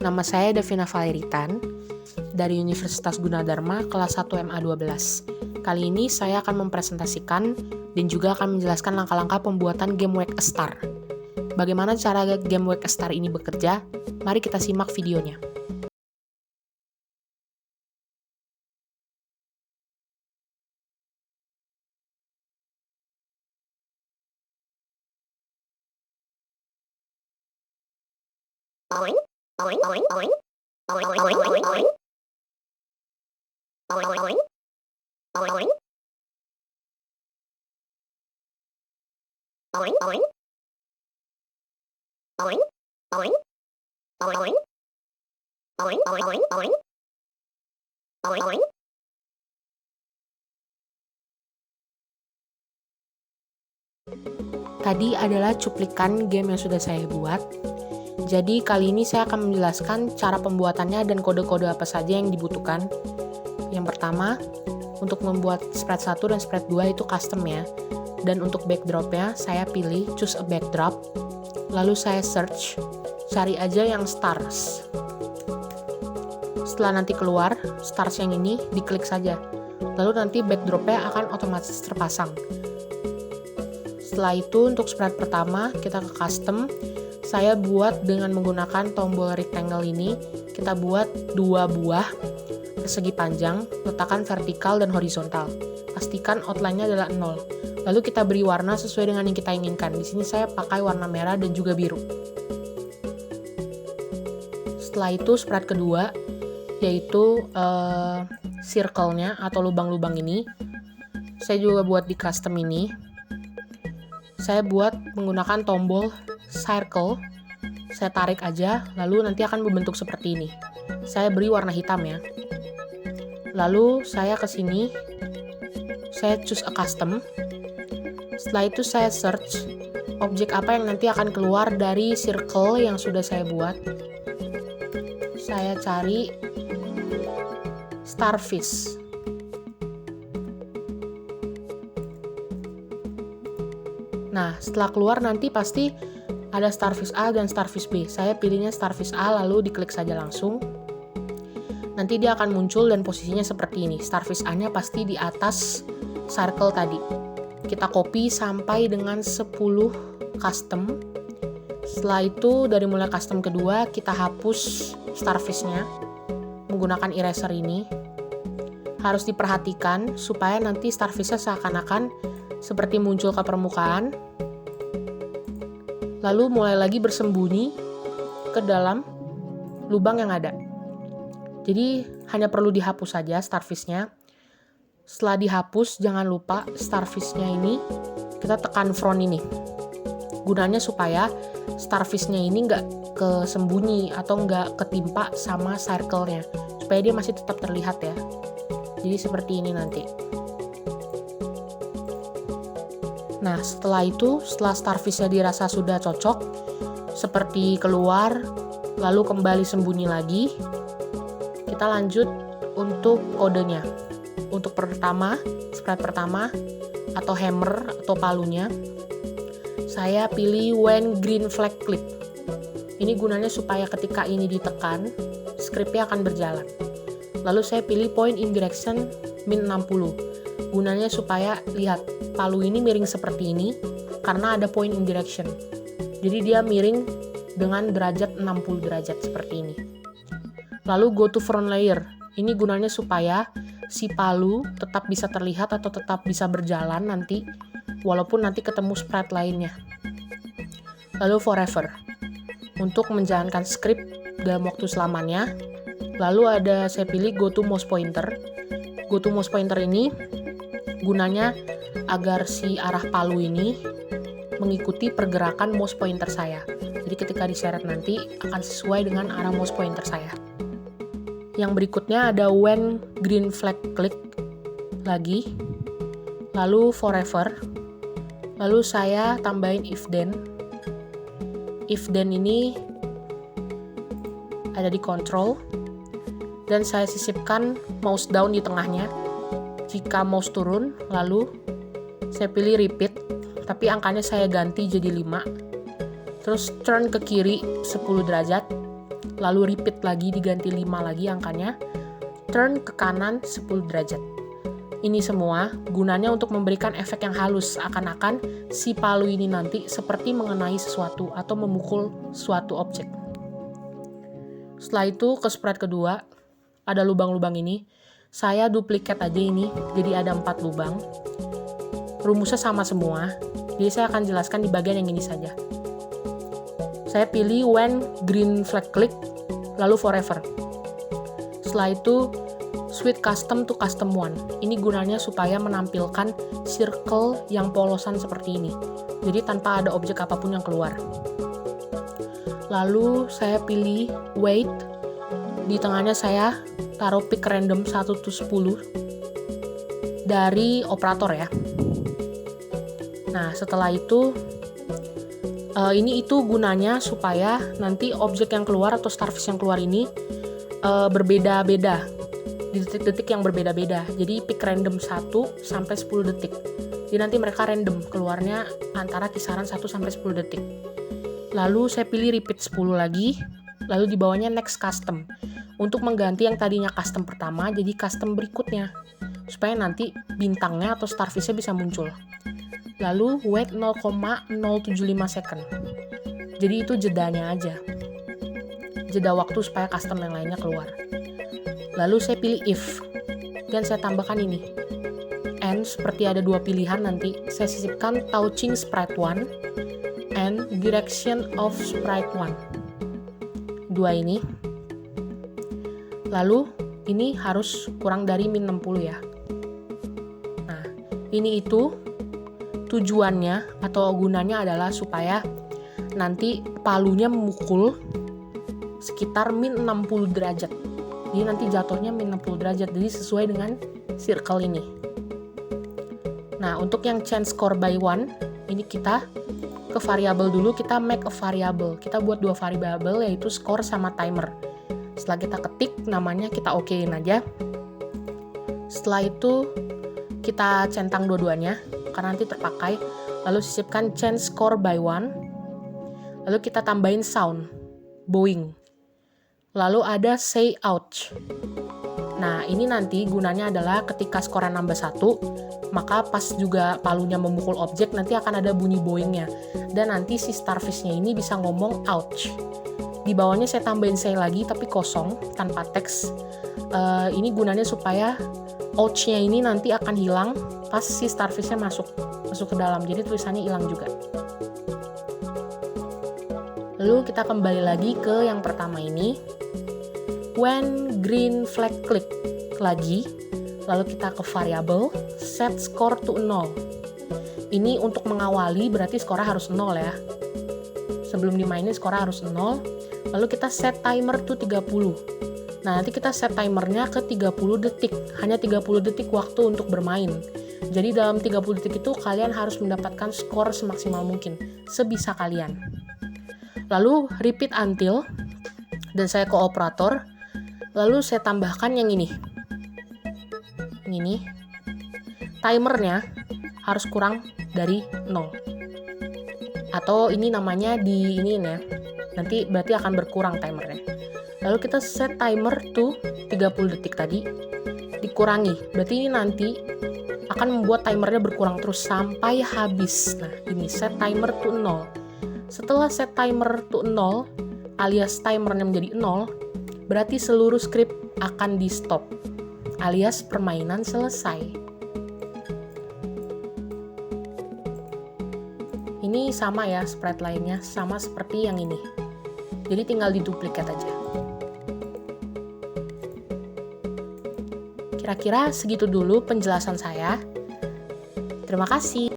Nama saya Davina Valeritan dari Universitas Gunadarma kelas 1 MA12. Kali ini saya akan mempresentasikan dan juga akan menjelaskan langkah-langkah pembuatan game Wake a Star. Bagaimana cara game Wake a Star ini bekerja? Mari kita simak videonya. Tadi adalah cuplikan game yang sudah saya buat. Jadi kali ini saya akan menjelaskan cara pembuatannya dan kode-kode apa saja yang dibutuhkan. Yang pertama, untuk membuat spread 1 dan spread 2 itu custom ya. Dan untuk backdropnya, saya pilih choose a backdrop. Lalu saya search, cari aja yang stars. Setelah nanti keluar stars yang ini, diklik saja. Lalu nanti backdropnya akan otomatis terpasang. Setelah itu untuk spread pertama, kita ke custom. Saya buat dengan menggunakan tombol rectangle ini. Kita buat 2 buah persegi panjang, letakkan vertikal dan horizontal. Pastikan outline-nya adalah 0. Lalu kita beri warna sesuai dengan yang kita inginkan. Di sini saya pakai warna merah dan juga biru. Setelah itu spread kedua, yaitu circle-nya atau lubang-lubang ini. Saya juga buat di custom ini. Saya buat menggunakan tombol circle. Saya tarik aja, lalu nanti akan membentuk seperti ini. Saya beri warna hitam ya. Lalu saya ke sini, saya choose a custom. Setelah itu saya search objek apa yang nanti akan keluar dari circle yang sudah saya buat. Saya cari starfish. Nah, setelah keluar nanti pasti ada starfish A dan starfish B. Saya pilihnya starfish A, lalu diklik saja langsung. Nanti dia akan muncul dan posisinya seperti ini. Starfish A-nya pasti di atas circle tadi. Kita copy sampai dengan 10 custom. Setelah itu, dari mulai custom kedua, kita hapus starfish-nya menggunakan eraser ini. Harus diperhatikan supaya nanti starfish-nya seakan-akan seperti muncul ke permukaan. Lalu mulai lagi bersembunyi ke dalam lubang yang ada. Jadi hanya perlu dihapus saja starfish-nya. Setelah dihapus, jangan lupa starfish-nya ini kita tekan front ini. Gunanya supaya starfish-nya ini nggak kesembunyi atau nggak ketimpa sama circle-nya. Supaya dia masih tetap terlihat ya. Jadi seperti ini nanti. Nah, setelah itu, setelah starfish-nya dirasa sudah cocok, seperti keluar, lalu kembali sembunyi lagi, kita lanjut untuk kodenya. Untuk spread pertama, atau hammer, atau palunya, saya pilih when green flag click. Ini gunanya supaya ketika ini ditekan, script-nya akan berjalan. Lalu saya pilih point in direction min 60. Gunanya supaya, lihat, palu ini miring seperti ini karena ada point in direction. Jadi dia miring dengan derajat 60 derajat seperti ini. Lalu go to front layer. Ini gunanya supaya si palu tetap bisa terlihat atau tetap bisa berjalan nanti walaupun nanti ketemu spread lainnya. Lalu forever. Untuk menjalankan script dalam waktu selamanya. Lalu ada saya pilih go to mouse pointer. Go to mouse pointer ini gunanya agar si arah palu ini mengikuti pergerakan mouse pointer saya. Jadi ketika diseret nanti akan sesuai dengan arah mouse pointer saya. Yang berikutnya ada when green flag click lagi. Lalu forever. Lalu saya tambahin if then. If then ini ada di control. Dan saya sisipkan mouse down di tengahnya. Jika mouse turun, lalu saya pilih repeat, tapi angkanya saya ganti jadi 5. Terus turn ke kiri 10 derajat. lalu repeat lagi, diganti 5 lagi angkanya, turn ke kanan 10 derajat. Ini semua gunanya untuk memberikan efek yang halus, seakan-akan si palu ini nanti seperti mengenai sesuatu atau memukul suatu objek. Setelah itu ke sprite kedua, ada lubang-lubang ini. Saya duplikat aja ini, jadi ada 4 lubang. Rumusnya sama semua, jadi saya akan jelaskan di bagian yang ini saja. Saya pilih when green flag click, lalu forever. Setelah itu, switch custom to custom one. Ini gunanya supaya menampilkan circle yang polosan seperti ini. Jadi tanpa ada objek apapun yang keluar. Lalu saya pilih weight. Di tengahnya saya taruh pick random 1 to 10 dari operator ya. Nah, setelah itu itu gunanya supaya nanti objek yang keluar atau starfish yang keluar ini berbeda-beda di detik-detik yang berbeda-beda. Jadi pick random 1 sampai 10 detik. Jadi nanti mereka random keluarnya antara kisaran 1 sampai 10 detik. Lalu saya pilih repeat 10 lagi, lalu di bawahnya next custom. Untuk mengganti yang tadinya custom pertama jadi custom berikutnya. Supaya nanti bintangnya atau starfishnya bisa muncul. Lalu wait 0,075 second. Jadi itu jedanya aja. Jeda waktu supaya custom yang lainnya keluar. Lalu saya pilih if. Dan saya tambahkan ini. And seperti ada 2 pilihan nanti. Saya sisipkan touching sprite 1 and direction of sprite 1. 2 ini. Lalu ini harus kurang dari min 60 ya. Nah, ini itu tujuannya atau gunanya adalah supaya nanti palunya memukul sekitar min 60 derajat. Jadi nanti jatuhnya min 60 derajat. Jadi sesuai dengan circle ini. Nah, untuk yang change score by 1, ini kita ke variabel dulu, kita make a variable. Kita buat 2 variabel yaitu score sama timer. Setelah kita ketik namanya, kita okein aja. Setelah itu kita centang dua-duanya karena nanti terpakai. Lalu sisipkan change score by 1. Lalu kita tambahin sound, bowing. Lalu ada say ouch. Nah, ini nanti gunanya adalah ketika skornya nambah 1, maka pas juga palunya memukul objek nanti akan ada bunyi bowingnya. Dan nanti si starfishnya ini bisa ngomong ouch. Di bawahnya saya tambahin say lagi tapi kosong, tanpa teks. Ini gunanya supaya ouch-nya ini nanti akan hilang pas si starfishnya masuk ke dalam. Jadi tulisannya hilang juga. Lalu kita kembali lagi ke yang pertama ini. When green flag click lagi, lalu kita ke variable set score to 0. Ini untuk mengawali berarti skor harus 0 ya. Sebelum dimainin skor harus 0. Lalu kita set timer to 30. Nah, nanti kita set timernya ke 30 detik. Hanya 30 detik waktu untuk bermain. Jadi dalam 30 detik itu kalian harus mendapatkan skor semaksimal mungkin, sebisa kalian. Lalu repeat until, dan saya ke operator. Lalu saya tambahkan yang ini. Yang ini. Timernya harus kurang dari 0. Atau ini namanya di ini ya. Nanti berarti akan berkurang timernya. Lalu kita set timer to 30 detik tadi. Dikurangi. Berarti ini nanti akan membuat timernya berkurang terus sampai habis. Nah, ini set timer to 0. Setelah set timer to 0 alias timernya menjadi 0, berarti seluruh script akan di stop alias permainan selesai. Ini sama ya sprite lainnya, sama seperti yang ini. Jadi tinggal diduplikat aja. Kira-kira segitu dulu penjelasan saya. Terima kasih.